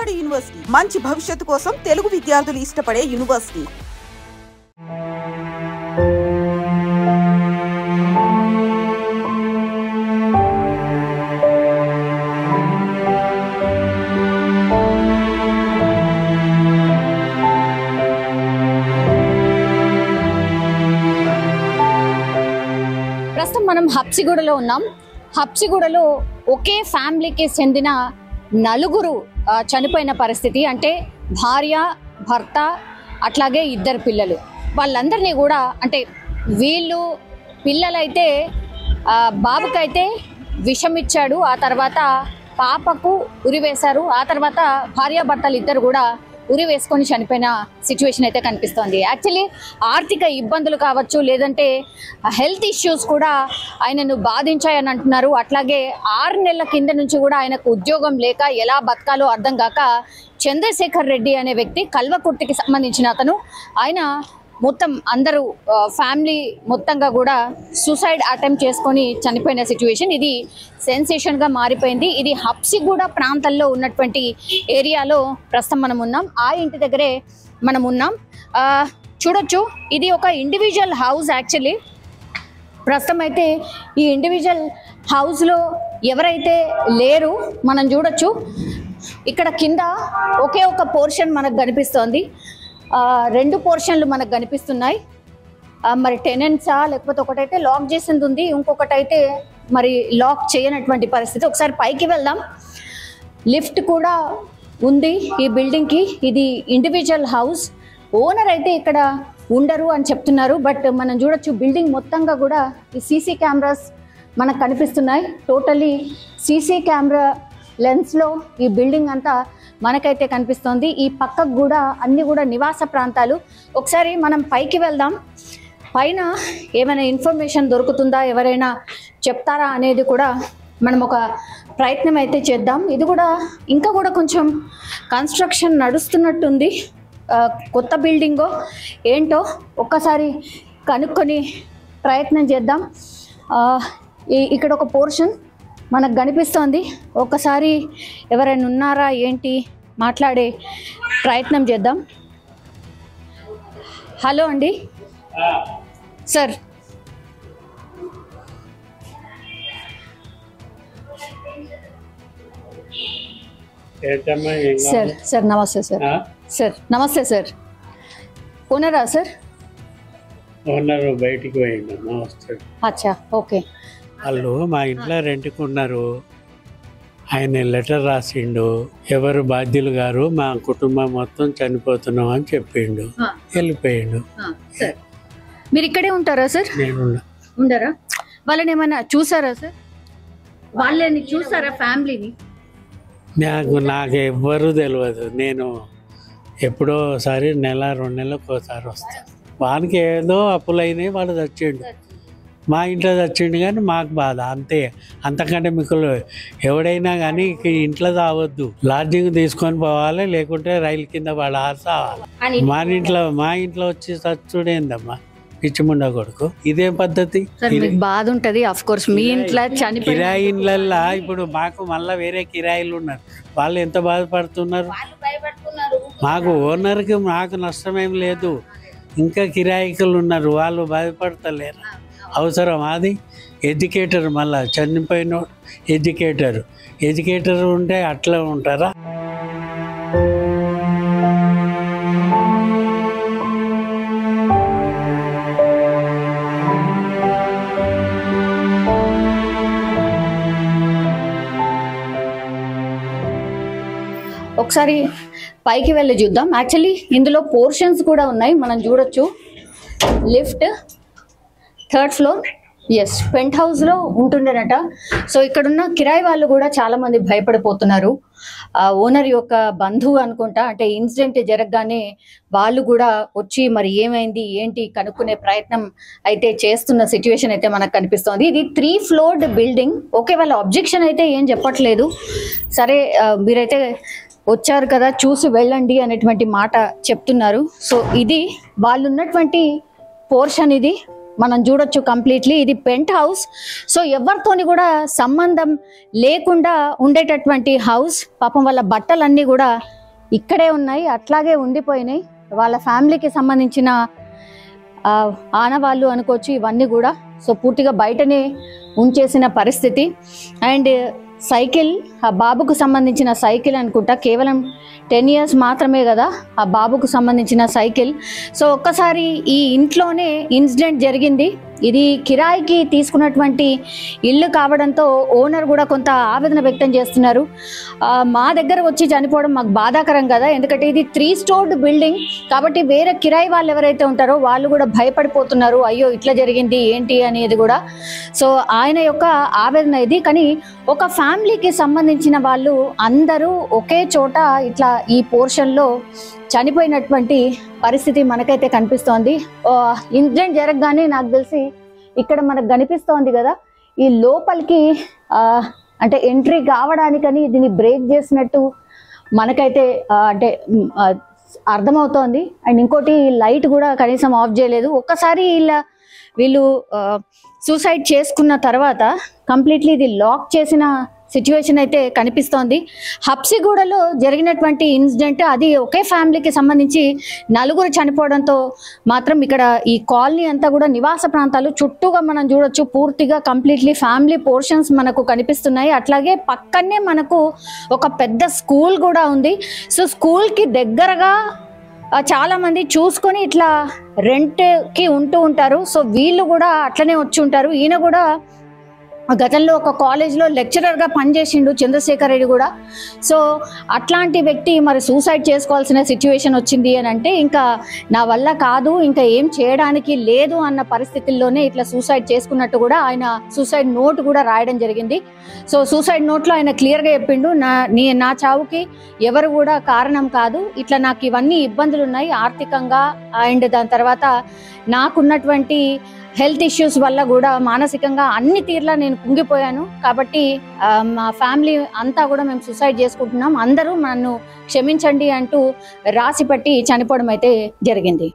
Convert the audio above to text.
Vijayawada university మంచి భవిష్యత్తు కోసం తెలుగు విద్యార్థులు ఇష్టపడే యూనివర్సిటీ. ప్రస్తుతం మనం హబ్సిగూడలో ఉన్నాం. హబ్సిగూడలో ఒకే ఫ్యామిలీకి చెందిన నలుగురు చనిపోయిన పరిస్థితి. అంటే భార్య, భర్త, అట్లాగే ఇద్దరు పిల్లలు. వాళ్ళందరినీ కూడా అంటే వీళ్ళు పిల్లలైతే బాబుకైతే విషం ఇచ్చాడు, ఆ తర్వాత పాపకు ఉరివేశారు, ఆ తర్వాత భార్యాభర్తలు ఇద్దరు కూడా ఉరి వేసుకొని చనిపోయిన సిచ్యువేషన్ అయితే కనిపిస్తోంది. యాక్చువల్లీ ఆర్థిక ఇబ్బందులు కావచ్చు, లేదంటే హెల్త్ ఇష్యూస్ కూడా ఆయనను బాధించాయని అంటున్నారు. అట్లాగే 6 నెలల కింద నుంచి కూడా ఆయనకు ఉద్యోగం లేక ఎలా బతకాలో అర్థం కాక చంద్రశేఖర్ రెడ్డి అనే వ్యక్తి కల్వకుర్తికి సంబంధించిన అతను, ఆయన మొత్తం అందరూ ఫ్యామిలీ మొత్తంగా కూడా సూసైడ్ అటెంప్ట్ చేసుకొని చనిపోయిన సిచ్యువేషన్. ఇది సెన్సేషన్గా మారిపోయింది. ఇది హబ్సిగూడ ప్రాంతంలో ఉన్నటువంటి ఏరియాలో ప్రస్తుతం మనం ఉన్నాం. ఆ ఇంటి దగ్గరే మనం ఉన్నాం. చూడొచ్చు, ఇది ఒక ఇండివిజువల్ హౌస్. యాక్చువల్లీ ప్రస్తుతం అయితే ఈ ఇండివిజువల్ హౌస్లో ఎవరైతే లేరు మనం చూడొచ్చు. ఇక్కడ కింద ఒకే ఒక పోర్షన్ మనకు కనిపిస్తోంది, 2 పోర్షన్లు మనకు కనిపిస్తున్నాయి. మరి టెనెంట్సా లేకపోతే ఒకటైతే లాక్ చేసింది ఉంది, ఇంకొకటైతే మరి లాక్ చేయనటువంటి పరిస్థితి. ఒకసారి పైకి వెళ్దాం. లిఫ్ట్ కూడా ఉంది ఈ బిల్డింగ్కి. ఇది ఇండివిజువల్ హౌస్. ఓనర్ అయితే ఇక్కడ ఉండరు అని చెప్తున్నారు. బట్ మనం చూడొచ్చు బిల్డింగ్ మొత్తంగా కూడా ఈ సీసీ కెమెరాస్ మనకు కనిపిస్తున్నాయి. టోటలీ సీసీ కెమెరా లెన్స్లో ఈ బిల్డింగ్ అంతా మనకైతే కనిపిస్తోంది. ఈ పక్కకు కూడా అన్ని కూడా నివాస ప్రాంతాలు. ఒకసారి మనం పైకి వెళ్దాం. పైన ఏమైనా ఇన్ఫర్మేషన్ దొరుకుతుందా, ఎవరైనా చెప్తారా అనేది కూడా మనం ఒక ప్రయత్నం అయితే చేద్దాం. ఇది కూడా ఇంకా కూడా కొంచెం కన్స్ట్రక్షన్ నడుస్తున్నట్టుంది. కొత్త బిల్డింగో ఏంటో ఒక్కసారి కనుక్కొని ప్రయత్నం చేద్దాం. ఇక్కడ ఒక పోర్షన్ మనకు కనిపిస్తోంది. ఒక్కసారి ఎవరైనా ఉన్నారా ఏంటి మాట్లాడే ప్రయత్నం చేద్దాం. హలో అండి సార్. సార్ సార్ నమస్తే సార్. సార్ నమస్తే సార్. ఓనరా సార్? ఓనర్ బయటికి పోయిండు. అచ్చా, ఓకే. వాళ్ళు మా ఇంట్లో రెంట్కి ఉన్నారు. ఆయన లెటర్ రాసిండు, ఎవరు బాధ్యులు గారు, మా కుటుంబం మొత్తం చనిపోతున్నాం అని చెప్పిండు, వెళ్ళిపోయిండు. మీరు ఇక్కడే ఉంటారా సార్? నేను ఉండరా? వాళ్ళని ఏమైనా చూసారా సార్? వాళ్ళని చూసారా ఫ్యామిలీని? నాకు ఎవ్వరూ తెలియదు. నేను ఎప్పుడో ఒకసారి 1-2 నెలలకు ఒకసారి వస్తాను. వానికి ఏదో అప్పులైనాయి, వాడు చచ్చిండు. మా ఇంట్లో చచ్చిండు కానీ మాకు బాధ అంతే. అంతకంటే మీకు ఎవడైనా కానీ ఇంట్లో తావద్దు, లాడ్జింగ్ తీసుకొని పోవాలి, లేకుంటే రైలు కింద పడాలి, సావాలి. మా ఇంట్లో వచ్చి చచ్చుడేందమ్మా పిచ్చిముండ కొడుకు. ఇదేం పద్ధతి? బాధ ఉంటది. ఆఫ్ కోర్స్ మీ ఇంట్లో కిరాయి ఇళ్ళల్లో ఇప్పుడు మాకు మళ్ళీ వేరే కిరాయిలు ఉన్నారు, వాళ్ళు ఎంత బాధపడుతున్నారు. మాకు ఓనర్కి మాకు నష్టమేం లేదు, ఇంకా కిరాయికులు ఉన్నారు, వాళ్ళు బాధపడతలేరు. అవసరం అది? ఎడ్యుకేటర్ మళ్ళా చనిపోయిన ఎడ్యుకేటర్ ఉంటే అట్లా ఉంటారా? ఒకసారి పైకి వెళ్ళి చూద్దాం. యాక్చువల్లీ ఇందులో పోర్షన్స్ కూడా ఉన్నాయి, మనం చూడొచ్చు. Lift 3rd floor. ఎస్, పెంట్ హౌస్లో ఉంటుండేనట. సో ఇక్కడున్న కిరాయి వాళ్ళు కూడా చాలా మంది భయపడిపోతున్నారు. ఓనర్ యొక్క బంధువు అనుకుంటా, అంటే ఇన్సిడెంట్ జరగగానే వాళ్ళు కూడా వచ్చి మరి ఏమైంది ఏంటి కనుక్కునే ప్రయత్నం అయితే చేస్తున్న సిచ్యువేషన్ అయితే మనకు కనిపిస్తోంది. ఇది 3 ఫ్లోర్డ్ బిల్డింగ్. ఓకే, వాళ్ళ అబ్జెక్షన్ అయితే ఏం చెప్పట్లేదు. సరే మీరైతే వచ్చారు కదా చూసి వెళ్ళండి అనేటువంటి మాట చెప్తున్నారు. సో ఇది వాళ్ళు ఉన్నటువంటి పోర్షన్. ఇది మనం చూడొచ్చు కంప్లీట్లీ. ఇది పెంట్ హౌస్. సో ఎవరితోని కూడా సంబంధం లేకుండా ఉండేటటువంటి హౌస్. పాపం వాళ్ళ బట్టలన్నీ కూడా ఇక్కడే ఉన్నాయి, అట్లాగే ఉండిపోయినాయి. వాళ్ళ ఫ్యామిలీకి సంబంధించిన ఆనవాళ్ళు అనుకోవచ్చు ఇవన్నీ కూడా. సో పూర్తిగా బయటనే ఉంచేసిన పరిస్థితి. అండ్ సైకిల్, ఆ బాబుకు సంబంధించిన సైకిల్ అనుకుంటా, కేవలం 10 years మాత్రమే కదా ఆ బాబుకు సంబంధించిన సైకిల్. సో ఒక్కసారి ఈ ఇంట్లోనే ఇన్సిడెంట్ జరిగింది. ఇది కిరాయికి తీసుకున్నటువంటి ఇల్లు కావడంతో ఓనర్ కూడా కొంత ఆవేదన వ్యక్తం చేస్తున్నారు. మా దగ్గర వచ్చి చనిపోవడం మాకు బాధాకరం కదా, ఎందుకంటే ఇది 3 stored బిల్డింగ్ కాబట్టి వేరే కిరాయి వాళ్ళు ఎవరైతే ఉంటారో వాళ్ళు కూడా భయపడిపోతున్నారు, అయ్యో ఇట్లా జరిగింది ఏంటి అనేది కూడా. సో ఆయన యొక్క ఆవేదన ఇది. కానీ ఒక ఫ్యామిలీకి సంబంధించిన వాళ్ళు అందరూ ఒకే చోట ఇట్లా ఈ పోర్షన్లో చనిపోయినటువంటి పరిస్థితి మనకైతే కనిపిస్తోంది. ఇన్సిడెంట్ జరగగానే నాకు తెలిసి ఇక్కడ మనకు కనిపిస్తోంది కదా, ఈ లోపలికి అంటే ఎంట్రీ కావడానికని దీన్ని బ్రేక్ చేసినట్టు మనకైతే అంటే అర్థమవుతోంది. అండ్ ఇంకోటి లైట్ కూడా కనీసం ఆఫ్ చేయలేదు. ఒక్కసారి వీళ్ళు సూసైడ్ చేసుకున్న తర్వాత కంప్లీట్లీ ఇది లాక్ చేసిన సిచ్యువేషన్ అయితే కనిపిస్తోంది. హబ్సిగూడలో జరిగినటువంటి ఇన్సిడెంట్ అది ఒకే ఫ్యామిలీకి సంబంధించి 4 చనిపోవడంతో మాత్రం ఇక్కడ ఈ కాలనీ అంతా కూడా నివాస ప్రాంతాలు చుట్టూగా మనం చూడొచ్చు, పూర్తిగా కంప్లీట్లీ ఫ్యామిలీ పోర్షన్స్ మనకు కనిపిస్తున్నాయి. అట్లాగే పక్కనే మనకు ఒక పెద్ద స్కూల్ కూడా ఉంది. సో స్కూల్కి దగ్గరగా చాలా మంది చూసుకొని ఇట్లా రెంట్కి ఉంటూ ఉంటారు. సో వీళ్ళు కూడా అట్లనే వచ్చి ఉంటారు. ఈయన కూడా గతంలో ఒక కాలేజ్లో లెక్చరర్గా పనిచేసిండు చంద్రశేఖర్ రెడ్డి కూడా. సో అట్లాంటి వ్యక్తి మరి సూసైడ్ చేసుకోవాల్సిన సిచ్యువేషన్ వచ్చింది అని అంటే ఇంకా నా వల్ల కాదు, ఇంకా ఏం చేయడానికి లేదు అన్న పరిస్థితుల్లోనే ఇట్లా సూసైడ్ చేసుకున్నట్టు కూడా ఆయన సూసైడ్ నోట్ కూడా రాయడం జరిగింది. సో సూసైడ్ నోట్లో ఆయన క్లియర్గా చెప్పిండు, నా చావుకి ఎవరు కూడా కారణం కాదు, ఇట్లా నాకు ఇవన్నీ ఇబ్బందులు ఉన్నాయి ఆర్థికంగా, అండ్ దాని తర్వాత నాకున్నటువంటి హెల్త్ ఇష్యూస్ వల్ల కూడా మానసికంగా అన్ని తీర్లా నేను కుంగిపోయాను, కాబట్టి మా ఫ్యామిలీ అంతా కూడా మేము సూసైడ్ చేసుకుంటున్నాం, అందరూ నన్ను క్షమించండి అంటూ రాసిపెట్టి చనిపోవడం అయితే జరిగింది.